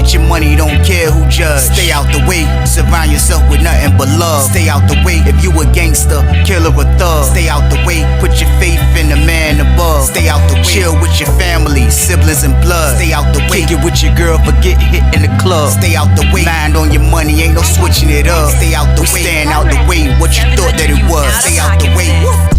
get your money, don't care who judge. Stay out the way, surround yourself with nothing but love. Stay out the way, if you a gangster, killer or thug. Stay out the way, put your faith in the man above. Stay out the way, chill with your family, siblings and blood. Stay out the way, kick it with your girl, forget hit in the club. Stay out the way, mind on your money, ain't no switching it up. Stay out the way, stand out the way, what you thought that it was. Stay out the way.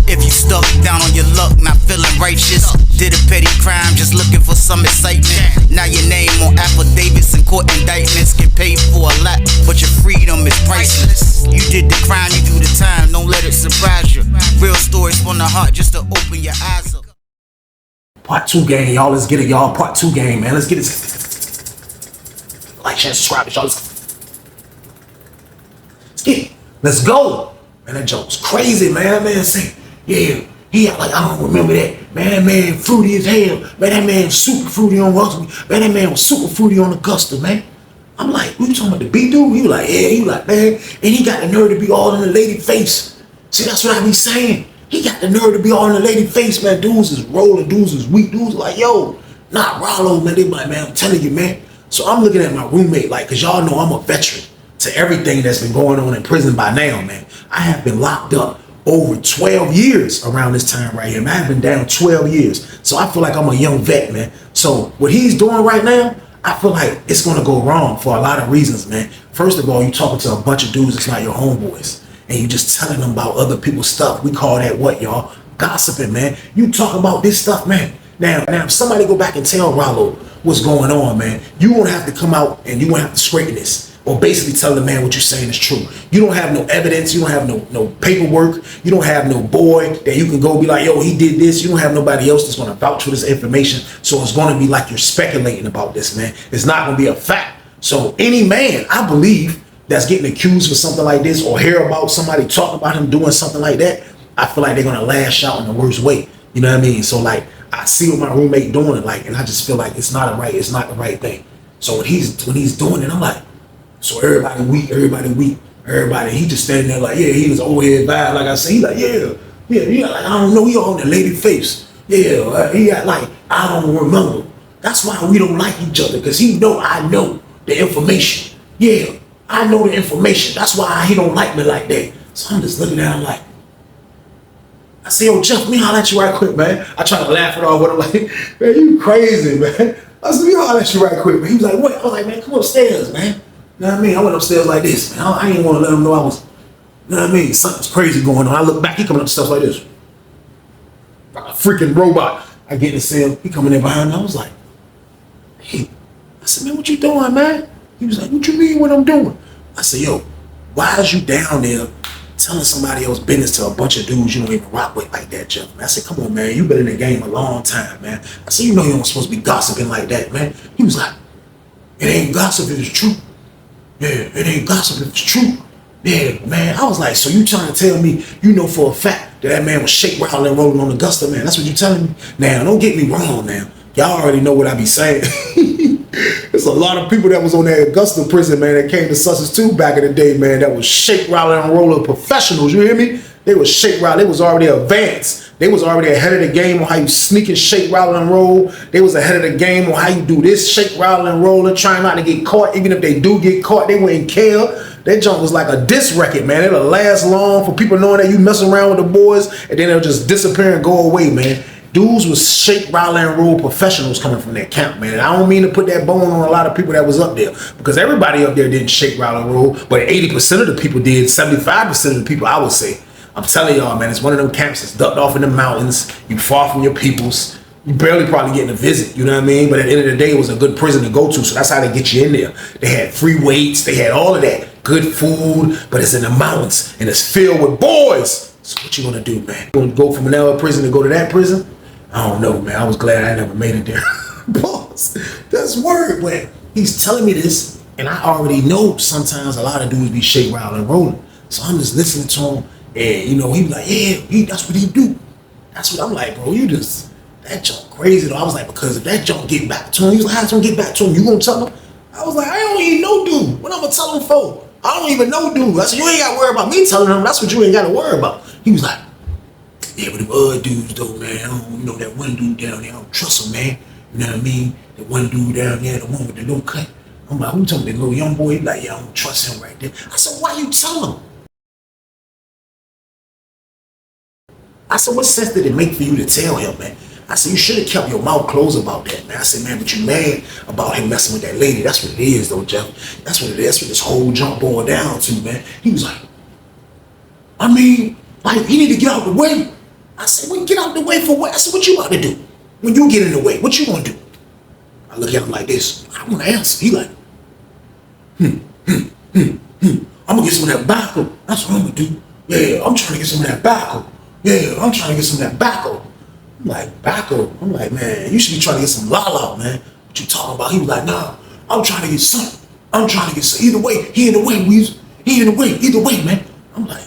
If you stuck down on your luck, not feeling righteous, did a petty crime, just looking for some excitement. Now your name on affidavits and court indictments, get paid for a lot, but your freedom is priceless. You did the crime, you do the time, don't let it surprise you. Real stories from the heart, just to open your eyes up. Part 2 game, y'all. Let's get it, y'all. Part 2 game, man. Let's get it. Like, share, subscribe, y'all. Let's get it. Let's go. Man, that joke was crazy, man. That man say, yeah, he act like I don't remember that. Man, that man fruity as hell. Man, that man super fruity on Russell. Man, that man was super fruity on Augusta, man. I'm like, you talking about the B dude? He was like, yeah. He was like, man. And he got the nerve to be all in the lady face. See, that's what I be saying. He got the nerve to be all in the lady face, man. Dudes is rolling, dudes is weak. Dudes like, yo, not Rollo, man. They be like, man, I'm telling you, man. So I'm looking at my roommate, like, cause y'all know I'm a veteran to everything that's been going on in prison by now, man. I have been locked up over 12 years around this time right here, man. I have been down 12 years. So I feel like I'm a young vet, man. So what he's doing right now, I feel like it's gonna go wrong for a lot of reasons, man. First of all, you talking to a bunch of dudes that's not your homeboys, and you just telling them about other people's stuff. We call that what, y'all? Gossiping, man. You talk about this stuff, man. Now, if somebody go back and tell Rollo what's going on, man, you won't have to come out and you won't have to straighten this. Or basically tell the man what you're saying is true. You don't have no evidence. You don't have no paperwork. You don't have no boy that you can go be like, yo, he did this. You don't have nobody else that's going to vouch for this information. So it's going to be like you're speculating about this, man. It's not going to be a fact. So any man, I believe, that's getting accused for something like this or hear about somebody talking about him doing something like that, I feel like they're going to lash out in the worst way. You know what I mean? So like, I see what my roommate doing, like, and I just feel like it's not the right thing. So when he's doing it, I'm like, so everybody weak, he just standing there like, yeah, he was over here vibe, like I said, he like, yeah, like, I don't know, he all in the lady face. Yeah, he got like, I don't remember. That's why we don't like each other, because he know I know the information. Yeah, I know the information. That's why he don't like me like that. So I'm just looking at him like, I say, yo, Jeff, let me holler at you right quick, man. I try to laugh it off with him like, man, you crazy, man. I said, let me holler at you right quick, man. He was like, what? I was like, man, come upstairs, man. You know what I mean? I went upstairs like this, man. I didn't want to let him know I was, you know what I mean? Something's crazy going on. I look back, he coming up the steps like this. Like a freaking robot. I get in the cell, he coming in behind me. I was like, hey. I said, man, what you doing, man? He was like, what you mean what I'm doing? I said, yo, why is you down there telling somebody else's business to a bunch of dudes you don't even rock with like that, Jeff? I said, come on, man, you been in the game a long time, man. I said, you know you don't supposed to be gossiping like that, man. He was like, it ain't gossip if it's true. Yeah, it ain't gossip if it's true. Yeah, man. I was like, so you trying to tell me you know for a fact that man was shake, rattle, and rolling on Augusta, man? That's what you telling me? Now, don't get me wrong now. Y'all already know what I be saying. There's a lot of people that was on that Augusta prison, man, that came to Sussex too back in the day, man, that was shake, rattle, and roller professionals, you hear me? They was shake, rattle, they was already advanced. They was already ahead of the game on how you sneak and shake, rattle, and roll. They was ahead of the game on how you do this shake, rattle, and roll and trying not to get caught. Even if they do get caught, they wouldn't care. That junk was like a disc record, man. It'll last long for people knowing that you messing around with the boys, and then it'll just disappear and go away, man. Dudes was shake, rattle, and roll professionals coming from that camp, man. And I don't mean to put that bone on a lot of people that was up there, because everybody up there didn't shake, rattle, and roll, but 80% of the people did, 75% of the people, I would say. I'm telling y'all, man, it's one of them camps that's ducked off in the mountains. You far from your peoples. You barely probably getting a visit, you know what I mean? But at the end of the day, it was a good prison to go to, so that's how they get you in there. They had free weights, they had all of that. Good food, but it's in the mountains, and it's filled with boys. So what you gonna do, man? You gonna go from another prison to go to that prison? I don't know, man. I was glad I never made it there. Boss, that's word, man. He's telling me this, and I already know sometimes a lot of dudes be shake, rattle, and rolling. So I'm just listening to him. And, you know, he be like, yeah, that's what he do. That's what I'm like, bro, that junk crazy though. I was like, because if that junk get back to him, he was like, how's gonna get back to him? You gonna tell him? I was like, I don't even know dude. What I'm gonna tell him for? I don't even know dude. I said, you ain't gotta worry about me telling him. That's what you ain't gotta worry about. He was like, yeah, but them other dudes though, man, you know, that one dude down there, I don't trust him, man. You know what I mean? That one dude down there, the one with the low cut. I'm like, who told me? The little young boy, he like, yeah, I don't trust him right there. I said, why you tell him? I said, what sense did it make for you to tell him, man? I said, you should have kept your mouth closed about that, man. I said, man, but you mad about him messing with that lady. That's what it is, though, Jeff. That's what it is. That's what this whole jump boiled down to, man. He was like, I mean, like, he need to get out the way. I said, well, get out the way for what? I said, what you about to do? When you get in the way, what you gonna do? I look at him like this. I want to answer. He like, I'm gonna get some of that bacco. That's what I'm gonna do. Yeah, I'm trying to get some of that bacco. Yeah, I'm trying to get some of that bacco. I'm like, bacco? I'm like, man, you should be trying to get some lala, man. What you talking about? He was like, nah, I'm trying to get some. I'm trying to get some. Either way, he in the way, Weezy. He in the way. Either way, man. I'm like,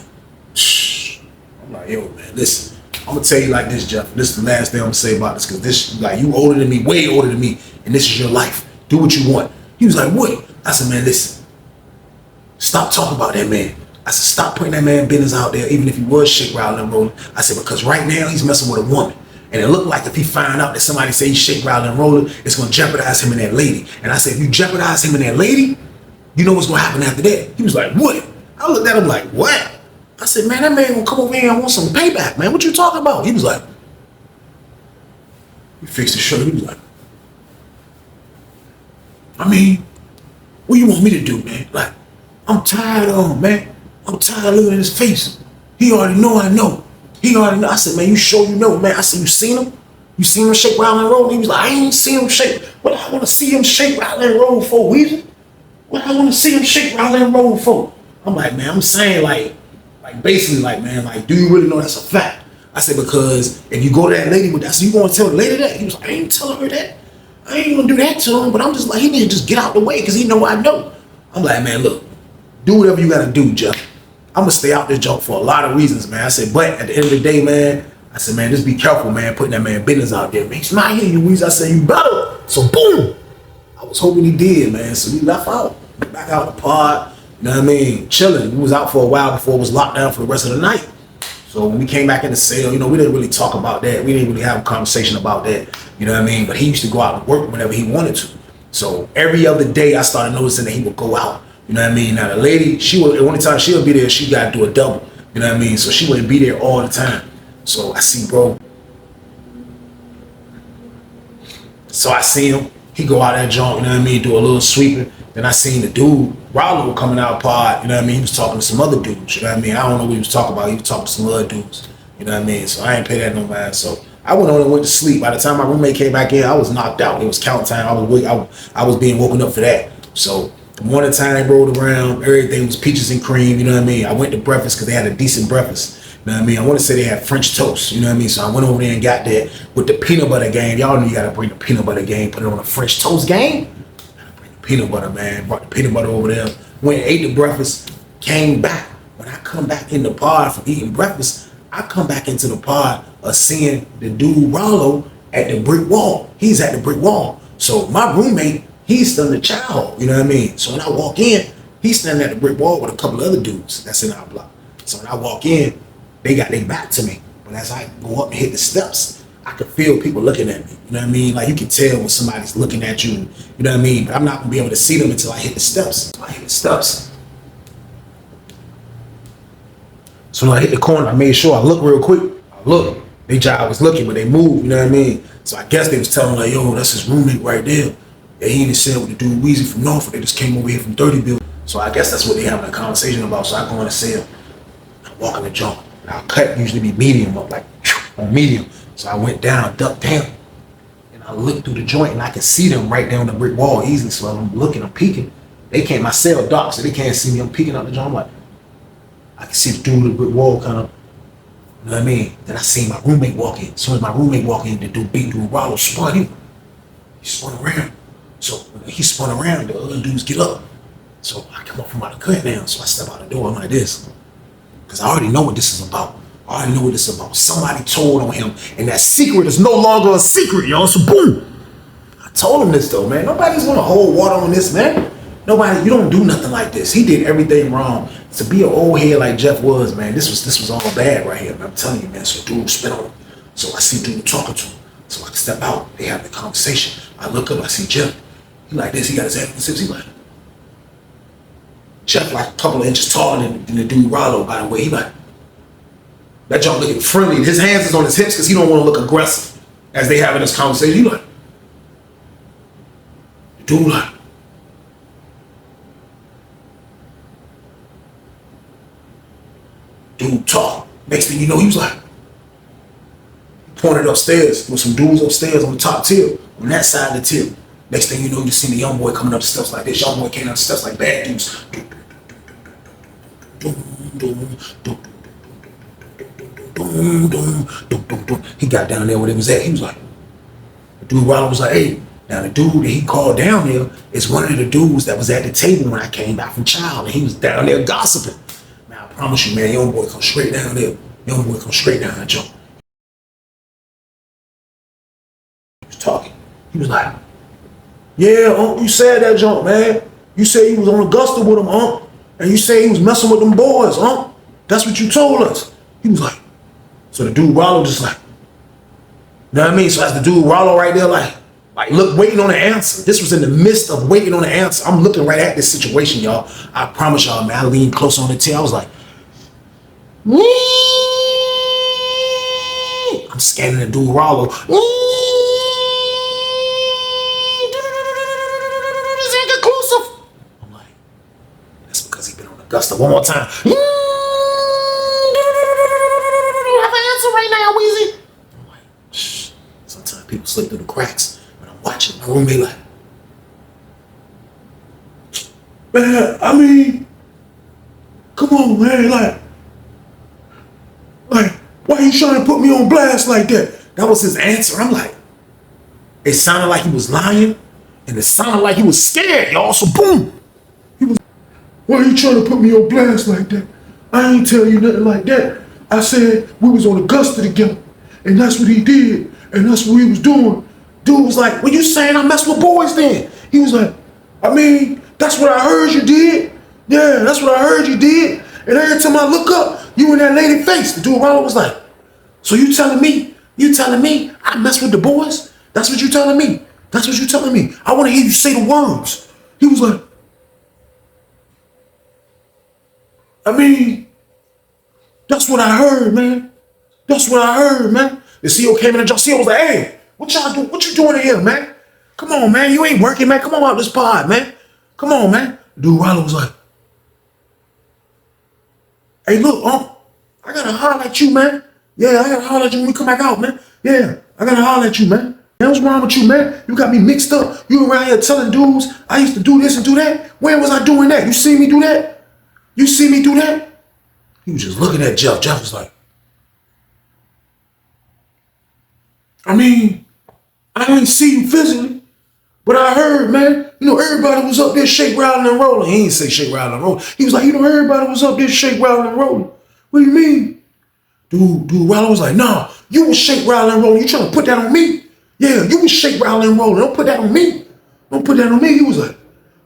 shh. I'm like, yo, man, listen. I'm gonna tell you like this, Jeff. This is the last thing I'm gonna say about this, because this, like, you older than me, way older than me, and this is your life. Do what you want. He was like, what? I said, man, listen. Stop talking about that man. I said, stop putting that man business out there, even if he was shake, rattling, and rolling. I said, because right now he's messing with a woman. And it looked like if he find out that somebody say he's shake, rattling, and rolling, it's gonna jeopardize him and that lady. And I said, if you jeopardize him and that lady, you know what's gonna happen after that. He was like, what? I looked at him like, what? I said, man, that man gonna come over here and want some payback, man. What you talking about? He was like, he fixed his shirt. He was like, I mean, what you want me to do, man? Like, I'm tired of him, man. I'm tired of looking at his face. He already know I know. He already know. I said, man, you sure you know, man? I said, you seen him? You seen him shake, rattle, and roll? He was like, I ain't seen him shake. What I want to see him shake, rattle, and roll for, Weezy? What I want to see him shake, rattle, and roll for? I'm like, man, I'm saying like basically like, man, like, do you really know that's a fact? I said, because if you go to that lady with that, so you gonna tell the lady that? He was like, I ain't telling her that. I ain't gonna do that to him, but I'm just like, he need to just get out the way because he know I know. I'm like, man, look, do whatever you gotta do, Jeff. I'm gonna stay out this joke for a lot of reasons, man. I said, but at the end of the day, man, I said, man, just be careful, man, putting that man business out there. Man, he's not here, you Weezy. I said, you better. So boom, I was hoping he did, man. So we left out, back out the pod, you know what I mean, chilling. We was out for a while before it was locked down for the rest of the night. So when we came back in the cell, you know, we didn't really talk about that. We didn't really have a conversation about that, you know what I mean? But he used to go out and work whenever he wanted to. So every other day I started noticing that he would go out. You know what I mean? Now the lady, she would, only time she'll be there, she got to do a double. You know what I mean? So she wouldn't be there all the time. So I see, bro. So I see him. He go out that junk, you know what I mean? Do a little sweeping. Then I seen the dude, Rollo, coming out pod. You know what I mean? He was talking to some other dudes. You know what I mean? I don't know what he was talking about. He was talking to some other dudes. You know what I mean? So I ain't pay that no mind. So I went on and went to sleep. By the time my roommate came back in, I was knocked out. It was count time. I was being woken up for that. So the morning time rolled around, everything was peaches and cream, you know what I mean? I went to breakfast because they had a decent breakfast. You know what I mean? I want to say they had French toast, you know what I mean? So I went over there and got that with the peanut butter game. Y'all know you got to bring the peanut butter game, put it on a French toast game. Bring the peanut butter, man. Brought the peanut butter over there. Went and ate the breakfast, came back. When I come back in the pod from eating breakfast, I come back into the pod of seeing the dude Rollo at the brick wall. He's at the brick wall. So my roommate, he's still in the child hall, you know what I mean? So when I walk in, he's standing at the brick wall with a couple of other dudes that's in our block. So when I walk in, they got their back to me. But as I go up and hit the steps, I could feel people looking at me. You know what I mean? Like you can tell when somebody's looking at you, you know what I mean? But I'm not gonna be able to see them until I hit the steps. So I hit the steps. So when I hit the corner, I made sure I look real quick. I look. They job was looking, but they moved, you know what I mean? So I guess they was telling like, yo, that's his roommate right there. Yeah, he ain't said with the dude Weezy from Norfolk. They just came over here from 30 Bill. So I guess that's what they having a conversation about. So I go in the cell. I walk in the jump. Now cut usually be medium up, like on medium. So I went down, ducked down, and I looked through the joint, and I can see them right down the brick wall easily. So I'm looking, I'm peeking. They can't, my cell dark, so they can't see me. I'm peeking out the joint. I'm like, I can see the dude with the brick wall kind of, you know what I mean? Then I see my roommate walk in. As soon as my roommate walk in, the dude, big dude, Rollo spun him. He spun around. So when he spun around, the other dudes get up. So I come up from out the cut now. So I step out the door, I'm like this. Because I already know what this is about. I already know what this is about. Somebody told on him, and that secret is no longer a secret, y'all. So boom. I told him this though, man. Nobody's gonna hold water on this, man. Nobody, you don't do nothing like this. He did everything wrong. To be an old head like Jeff was, man, this was all bad right here, man. I'm telling you, man. So dude spit on him. So I see dude talking to him. So I can step out. They have the conversation. I look up, I see Jeff. He like this, he got his head on the hips. He like, Jeff like a couple of inches taller than the dude Rollo, by the way. He like, that junk looking friendly. His hands is on his hips because he don't want to look aggressive as they having this conversation. He like, the dude like, dude talk. Next thing you know, he was like, pointed upstairs with some dudes upstairs on the top tier, on that side of the tier. Next thing you know, you see the young boy coming up the steps like this. Young boy came up the steps like bad dudes. He got down there where it was at. He was like, the dude Rollo was like, hey, now the dude that he called down there is one of the dudes that was at the table when I came back from Child, and he was down there gossiping. Man, I promise you, man, young boy come straight down there. Young boy come straight down that jump. He was talking. He was like, yeah, Unc, you said that jump, man. You said you was on Augusta with him, Unc. And you said he was messing with them boys, Unc. That's what you told us. He was like, so the dude Rollo just like, you know what I mean? So that's the dude Rollo right there, like look, waiting on the answer. This was in the midst of waiting on the answer. I'm looking right at this situation, y'all. I promise y'all, man. I leaned close on the tail. I was like, I'm scanning the dude Rollo. I'm like, that's because he been on Augusta. One more time. Have an answer right now, Weezy. I'm like, shh. Sometimes people slip through the cracks. But I'm watching my roommate like, man, I mean, come on, man, like, why you trying to put me on blast like that? That was his answer. I'm like, it sounded like he was lying, and it sounded like he was scared, y'all. So boom, he was, why you trying to put me on blast like that? I ain't tell you nothing like that. I said we was on Augusta together, and that's what he did, and that's what he was doing. Dude was like, well, you saying I mess with boys then? He was like, I mean, that's what I heard you did. Yeah, that's what I heard you did. And every time I look up, you in that lady face. The dude Rollo was like, so you telling me I mess with the boys? That's what you telling me? That's what you telling me? I want to hear you say the words. He was like, I mean, that's what I heard, man. That's what I heard, man. The CEO came in and CEO was like, hey, what y'all do? What you doing in here, man? Come on, man. You ain't working, man. Come on out this pod, man. Come on, man. Dude Rollo was like, hey, look, I gotta holler at you, man. Yeah, I gotta holler at you when we come back out, man. Yeah, I gotta holler at you, man. Man, what's wrong with you, man? You got me mixed up. You around here telling dudes I used to do this and do that. When was I doing that? You see me do that? You see me do that? He was just looking at Jeff. Jeff was like, I mean, I ain't see you physically, but I heard, man, you know, everybody was up there shake, rattling, and rolling. He ain't say shake, rattling, and rolling. He was like, you know, everybody was up there shake, rattling, and rolling. What do you mean? Dude Rollo was like, nah, you was shake, rattling, and rolling. You trying to put that on me? Yeah, you was shake, rattling, and rolling. Don't put that on me. Don't put that on me. He was like,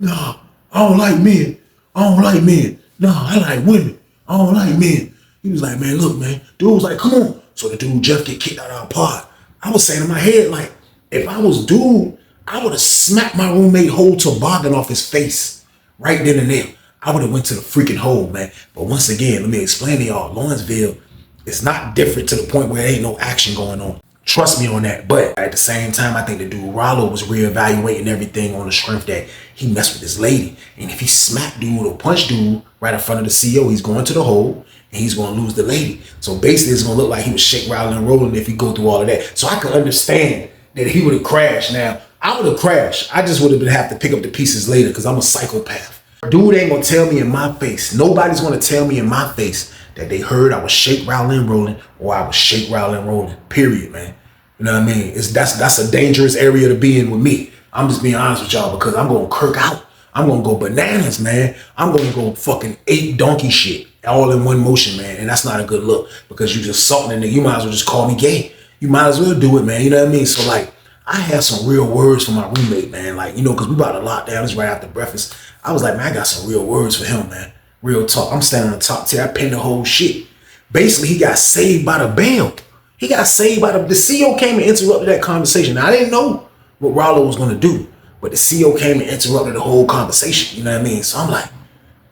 nah, I don't like men. I don't like men. Nah, I like women. I don't like men. He was like, man, look, man. Dude was like, come on. So the dude Jeff get kicked out of our pod. I was saying in my head, like, if I was dude, I would have smacked my roommate whole toboggan off his face right then and there. I would have went to the freaking hole, man. But once again, let me explain to y'all, Lawrenceville is not different to the point where there ain't no action going on. Trust me on that. But at the same time, I think the dude Rollo was reevaluating everything on the strength that he messed with this lady. And if he smacked dude or punched dude right in front of the CEO, he's going to the hole and he's going to lose the lady. So basically, it's going to look like he was shake, rattling, and rolling if he go through all of that. So I could understand that he would have crashed. Now, I would have crashed. I just would have have to pick up the pieces later because I'm a psychopath. Dude ain't going to tell me in my face. Nobody's going to tell me in my face that they heard I was shake, rattling, and rolling, or I was shake, rattling, and rolling. Period, man. You know what I mean? That's a dangerous area to be in with me. I'm just being honest with y'all because I'm going to kirk out. I'm going to go bananas, man. I'm going to go fucking 8 donkey shit all in one motion, man. And that's not a good look because you just assaulting a nigga. You might as well just call me gay. You might as well do it, man. You know what I mean? So, like, I have some real words for my roommate, man. Like, you know, because we about to lock down. It's right after breakfast. I was like, man, I got some real words for him, man. Real talk. I'm standing on the top tier. I pinned the whole shit. Basically, he got saved by the bail. He got saved by the CEO came and interrupted that conversation. Now, I didn't know what Rollo was going to do, but the CEO came and interrupted the whole conversation. You know what I mean? So I'm like,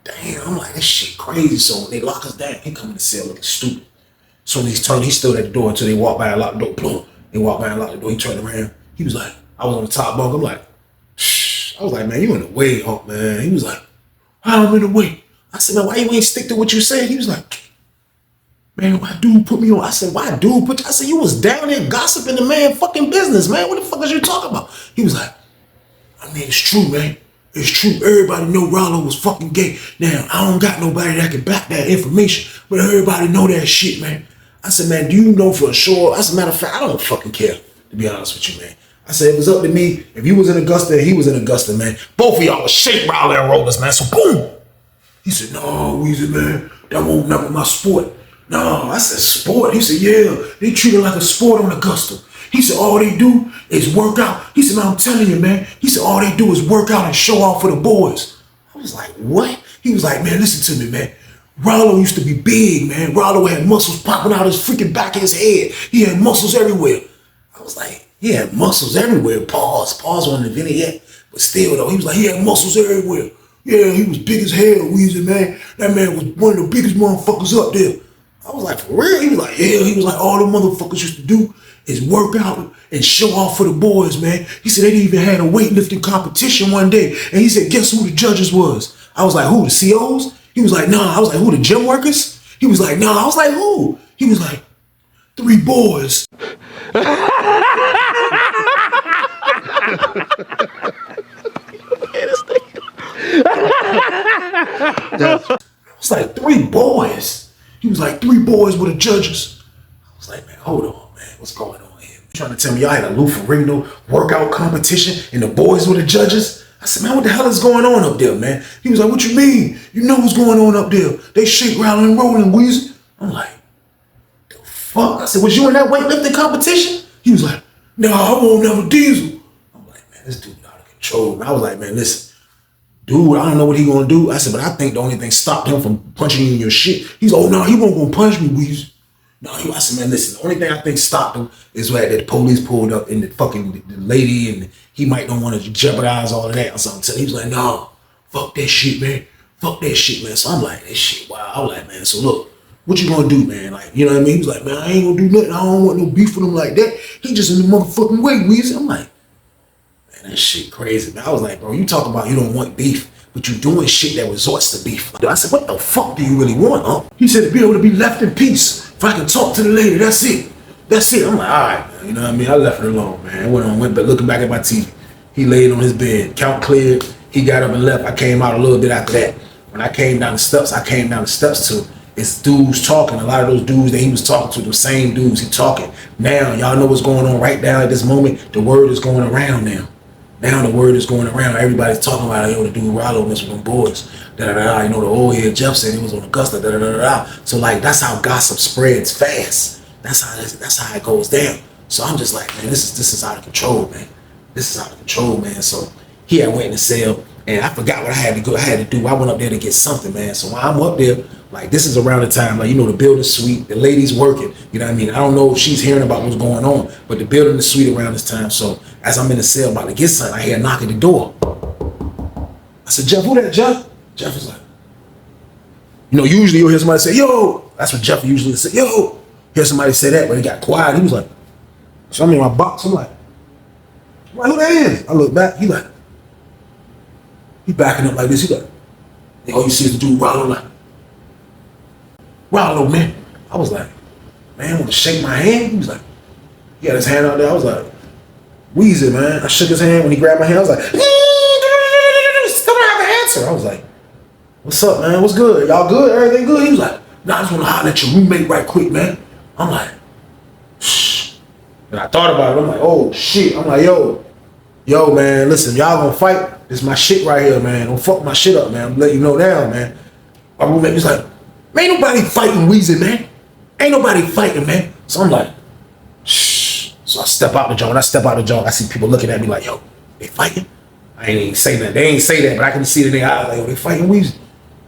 damn, I'm like, this shit crazy. So when they lock us down, he come in the cell looking stupid. So when he's turning, he stood at the door until they walked by and locked the door. Boom. They walked by and locked the door. He turned around. He was like, I was on the top bunk. I'm like, shh. I was like, man, you in the way, Hunk, man. He was like, how I'm in the way? I said, man, why you ain't stick to what you said? He was like, man, why dude put me on? I said, why dude put you? I said, you was down there gossiping the man fucking business, man. What the fuck is you talking about? He was like, I mean, it's true, man. It's true. Everybody know Rollo was fucking gay. Now, I don't got nobody that can back that information, but everybody know that shit, man. I said, man, do you know for sure? As a matter of fact, I don't fucking care, to be honest with you, man. I said, it was up to me. If you was in Augusta, he was in Augusta, man. Both of y'all was shake Rollo and rollers, man. So boom. He said, no, Weezy, man, that won't never my sport. No, I said, sport? He said, yeah, they treat it like a sport on Augusta. He said, all they do is work out. He said, man, I'm telling you, man. He said, all they do is work out and show off for the boys. I was like, what? He was like, man, listen to me, man. Rollo used to be big, man. Rollo had muscles popping out his freaking back of his head. He had muscles everywhere. I was like, he had muscles everywhere. Pause wasn't invented yet. But still, though, he was like, he had muscles everywhere. Yeah, he was big as hell, Weezy, man. That man was one of the biggest motherfuckers up there. I was like, for real? He was like, yeah. He was like, all the motherfuckers used to do is work out and show off for the boys, man. He said they even had a weightlifting competition one day. And he said, guess who the judges was? I was like, who, the COs? He was like, nah. I was like, who, the gym workers? He was like, nah. I was like, who? He was like, 3 boys. I was like, 3 boys. He was like, 3 boys were the judges. I was like, man, hold on, man. What's going on here? You trying to tell me y'all had a Lou Ferrigno workout competition and the boys were the judges? I said, man, what the hell is going on up there, man? He was like, what you mean? You know what's going on up there. They shake, rattling, and rolling, Weezy. I'm like, the fuck? I said, was you in that weightlifting competition? He was like, no, I won't never diesel. I'm like, man, this dude out of control. And I was like, man, listen, dude, I don't know what he gonna do. I said, but I think the only thing stopped him from punching you in your shit. He's like, oh, no, he won't gonna punch me, Weezy. No, I said, man, listen, the only thing I think stopped him is that the police pulled up and the lady and he might don't want to jeopardize all of that or something. So he was like, no, fuck that shit, man. Fuck that shit, man. So I'm like, that shit, wow. I was like, man, so look, what you gonna do, man? Like, you know what I mean? He was like, man, I ain't gonna do nothing. I don't want no beef with him like that. He just in the motherfucking way, Weezy. I'm like, man, that shit crazy, man. I was like, bro, you talk about you don't want beef, but you doing shit that resorts to beef. I said, what the fuck do you really want, huh? He said to be able to be left in peace. If I can talk to the lady, that's it. That's it. I'm like, all right, man. You know what I mean? I left her alone, man. Went back looking back at my TV. He laid on his bed, count cleared. He got up and left. I came out a little bit after that. When I came down the steps, to it's dudes talking. A lot of those dudes that he was talking to, the same dudes he talking. Now, y'all know what's going on right now at this moment. The word is going around now. Now the word is going around. Everybody's talking about, yo, the dude Rollo messed with them boys. Da-da-da-da. You know, the old head Jeff said he was on Augusta. Da-da-da-da. So, like, that's how gossip spreads fast. That's how it goes down. So I'm just like, man, this is out of control, man. This is out of control, man. So he had went in the cell, and I forgot what I had to do. I went up there to get something, man. So while I'm up there, like, this is around the time, like, you know, the building suite, the lady's working. You know what I mean? I don't know if she's hearing about what's going on, but the building is suite around this time. So as I'm in the cell about to get something, I hear a knock at the door. I said, Jeff, who that, Jeff? Jeff was like, you know, usually you'll hear somebody say, yo. That's what Jeff usually say, yo. Hear somebody say that, but it got quiet. He was like, so I'm in my box. I'm like, who that is? I look back. He like, he backing up like this. He like, all you see is the dude Rollo, like, Rollo, man. I was like, man, want to shake my hand? He was like, he had his hand out there. I was like, Weezy, man. I shook his hand when he grabbed my hand. I was like, still don't have an answer. I was like, what's up, man? What's good? Y'all good? Everything good? He was like, nah, I just want to holler at your roommate right quick, man. I'm like, shh. And I thought about it. I'm like, oh, shit. I'm like, yo, man, listen, y'all gonna fight? This is my shit right here, man. Don't fuck my shit up, man. I'm letting you know now, man. My roommate was like, ain't nobody fighting Weezy, man. Ain't nobody fighting, man. So I'm like, shh. So I step out the joint. I see people looking at me like, yo, they fighting? I ain't even say that. They ain't say that, but I can see it in their eyes like, yo, they fighting Weezy.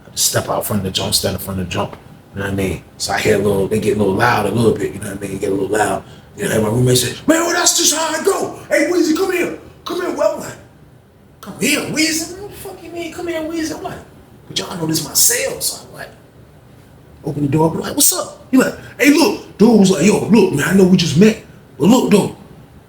I just step out front of the joint, stand in front of the joint. You know what I mean? So I hear they get a little loud a little bit, you know what I mean? Get a little loud. You know, my roommate said, man, well, that's just how I go. Hey, Weezy, come here. Come here. Well, I'm like, come here, Weezy. What the fuck you mean? Come here, Weezy. I'm like, but y'all know this my cell. So I'm like, open the door, I'm like, what's up? He like, hey, look. Dude was like, yo, look, man, I know we just met, but look, though,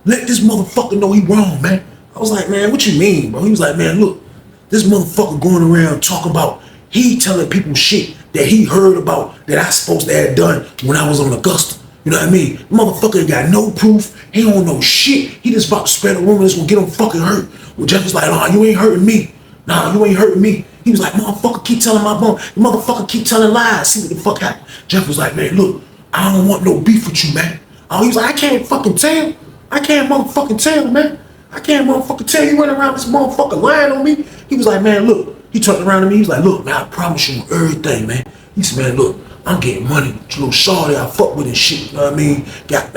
let this motherfucker know he wrong, man. I was like, man, what you mean, bro? He was like, man, look, this motherfucker going around talking about, he telling people shit that he heard about that I supposed to have done when I was on Augusta. You know what I mean? Motherfucker ain't got no proof. He don't know shit. He just about to spread a rumor that's gonna get him fucking hurt. Well, Jeff was like, nah, you ain't hurting me. Nah, you ain't hurting me. He was like, motherfucker, keep telling my bum. The motherfucker keep telling lies. See what the fuck happened. Jeff was like, man, look, I don't want no beef with you, man. Oh, he was like, I can't fucking tell. I can't motherfucking tell, man. I can't motherfucking tell you running around this motherfucker lying on me. He was like, man, look. He turned around to me. He was like, look, man, I promise you everything, man. He said, man, look, I'm getting money. Little shawty I fuck with and shit. You know what I mean? Got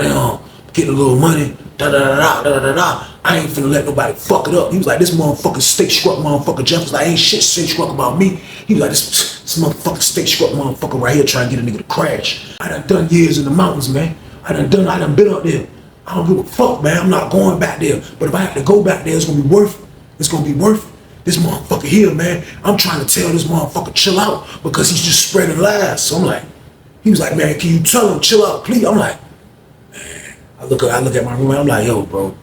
getting a little money. Da-da-da-da-da-da-da. I ain't finna let nobody fuck it up. He was like, this motherfucking steak struck motherfucker. Jeff was like, ain't shit steak struck about me. He was like, this motherfucking steak struck motherfucker right here trying to get a nigga to crash. I done years in the mountains, man. I done been up there. I don't give a fuck, man. I'm not going back there. But if I have to go back there, it's gonna be worth it. It's gonna be worth it. This motherfucker here, man, I'm trying to tell this motherfucker chill out because he's just spreading lies. So I'm like, he was like, man, can you tell him chill out, please? I'm like, man, I look at my roommate, I'm like, yo, bro.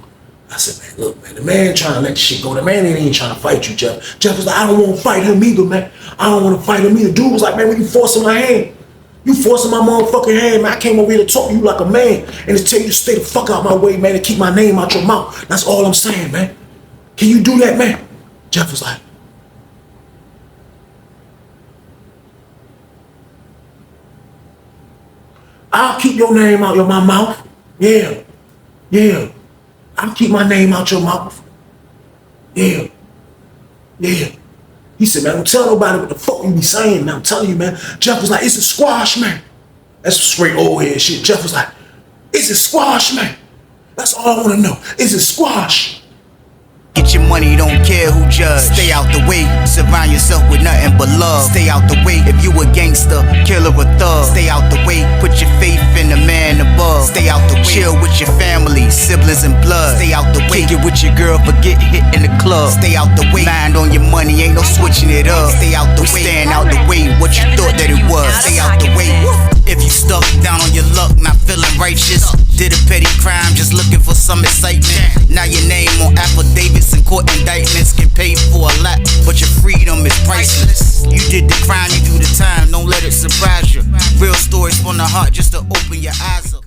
I said, man, look, man, the man trying to let the shit go. The man ain't trying to fight you, Jeff. Jeff was like, I don't want to fight him either, man. I don't want to fight him either. Dude was like, man, when you forcing my hand, you forcing my motherfucking hand, man. I came over here to talk to you like a man and to tell you to stay the fuck out my way, man, and keep my name out your mouth. That's all I'm saying, man. Can you do that, man? Jeff was like, I'll keep your name out of my mouth. Yeah. Yeah. I'll keep my name out your mouth. Yeah. Yeah. He said, man, don't tell nobody what the fuck you be saying, man. I'm telling you, man. Jeff was like, it's a squash, man. That's straight old head shit. Jeff was like, it's a squash, man. That's all I want to know. It's a squash. Get your money, don't care who judge. Stay out the way, surround yourself with nothing but love. Stay out the way if you a gangster, killer or thug. Stay out the way, put your faith in the man above. Stay out the way, chill with your family, siblings and blood. Stay out the way, kick it with your girl, forget hit in the club. Stay out the way, mind on your money, ain't no switching it up. Stay out the way, stand out the way, what you thought that it was. Stay out the way, if you stuck down on your luck, not feeling righteous. Did a petty crime, just looking for some excitement. Now your name on affidavits and court indictments. Get paid for a lot, but your freedom is priceless. You did the crime, you do the time, don't let it surprise you. Real stories from the heart just to open your eyes up.